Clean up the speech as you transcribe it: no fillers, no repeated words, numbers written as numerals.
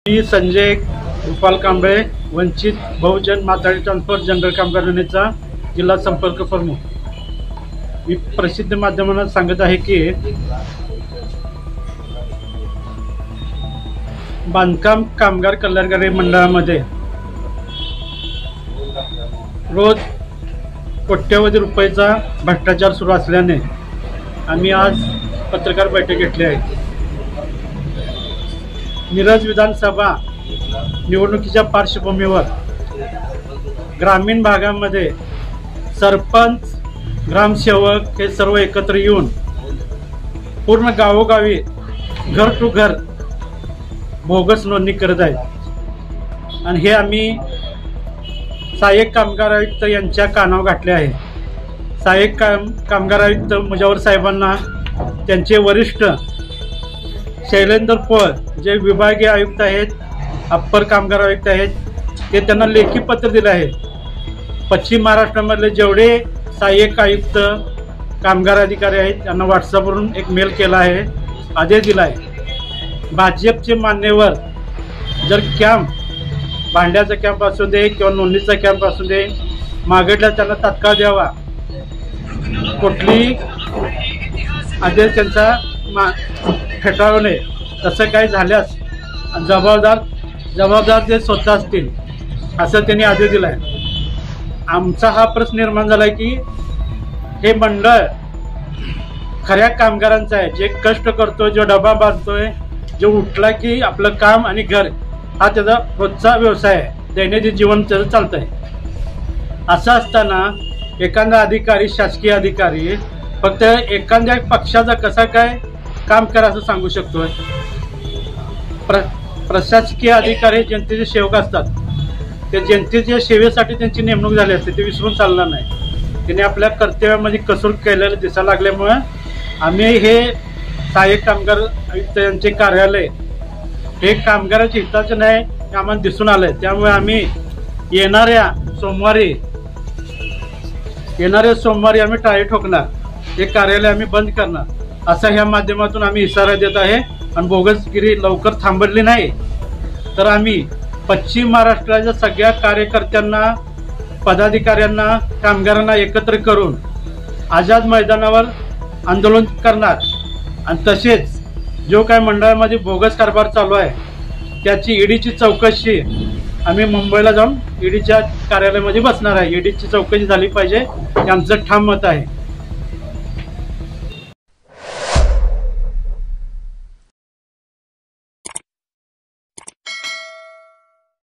मी संजय गोपाल कांबळे, वंचित बहुजन माथाडी transport general कामगार युनियनचा जिल्हा संपर्क प्रमुख। मी प्रसिद्ध माध्यमांना सांगत आहे की बांधकाम कामगार कल्याणकारी मंडळामध्ये रोज कोट्यवधी रुपयाचा भ्रष्टाचार सुरू असल्याने आम्ही आज पत्रकार बैठक घेतली आहे। मिरज विधानसभा निवडणुकीच्या पार्श्वभूमीवर ग्रामीण भागामध्ये सरपंच, ग्रामसेवक हे सर्व एकत्र येऊन पूर्ण गावोगावी घर टू घर बोगस नोंदणी करत आहेत आणि हे आम्ही सहाय्यक कामगार आयुक्त यांच्या कानावर घातले आहे। सहाय्यक कामगार आयुक्त मुजावर साहेबांना त्यांचे वरिष्ठ शैलेंद्र पोळ जे विभागीय आयुक्त आहेत, अप्पर कामगार आयुक्त आहेत, ते त्यांना लेखी पत्र दिले आहे। पश्चिम महाराष्ट्रामधले जेवढे सहाय्यक आयुक्त कामगार अधिकारी आहेत त्यांना व्हॉट्सअपवरून एक मेल केला आहे, आदेश दिला आहे। भाजपचे मान्यवर जर कॅम्प, भांड्याचा कॅम्प असू दे किंवा नोंदणीचा कॅम्प असू दे, मागितला त्यांना तात्काळ द्यावा। कुठली आदेश त्यांचा फेटाळू नये। तसं काही झाल्यास जबाबदार ते स्वतः असतील असं त्यांनी आदेश दिला आहे। आमचा हा प्रश्न निर्माण झाला आहे की हे मंडळ खऱ्या कामगारांचं आहे, जे कष्ट करतोय, जो डबा बांधतोय, जो उठला की आपलं काम आणि घर हा त्याचा रोजचा व्यवसाय आहे, दैनंदिन जीवन त्याचं चालतं आहे। असं असताना एखादा अधिकारी, शासकीय अधिकारी फक्त एखाद्या पक्षाचा कसा काय काम करा असं सांगू शकतोय? प्रशासकीय अधिकारी जनतेचे सेवक असतात, ते जनतेच्या सेवेसाठी त्यांची नेमणूक झाली असते, ते विसरून चालणार नाही। त्यांनी आपल्या कर्तव्यामध्ये कसूर केलेलं दिसायला लागल्यामुळे आम्ही हे सहाय्यक कामगार आयुक्त यांचे कार्यालय हे कामगाराच्या हिताचे नाही हे आम्हाला दिसून आलंय। त्यामुळे आम्ही येणाऱ्या सोमवारी आम्ही टाळी ठोकणार, हे कार्यालय आम्ही बंद करणार असा ह्या माध्यमातून आम्ही इशारा देत आहे। आणि बोगसगिरी लवकर थांबवली नाही तर आम्ही पश्चिम महाराष्ट्राच्या सगळ्या कार्यकर्त्यांना, पदाधिकाऱ्यांना, कामगारांना एकत्र करून आझाद मैदानावर आंदोलन करणार। आणि तसेच जो काय मंडळामध्ये बोगस कारभार चालू आहे त्याची ईडीची चौकशी आम्ही मुंबईला जाऊन ईडीच्या कार्यालयामध्ये बसणार आहे। ईडीची चौकशी झाली पाहिजे हे आमचं ठाम मत आहे।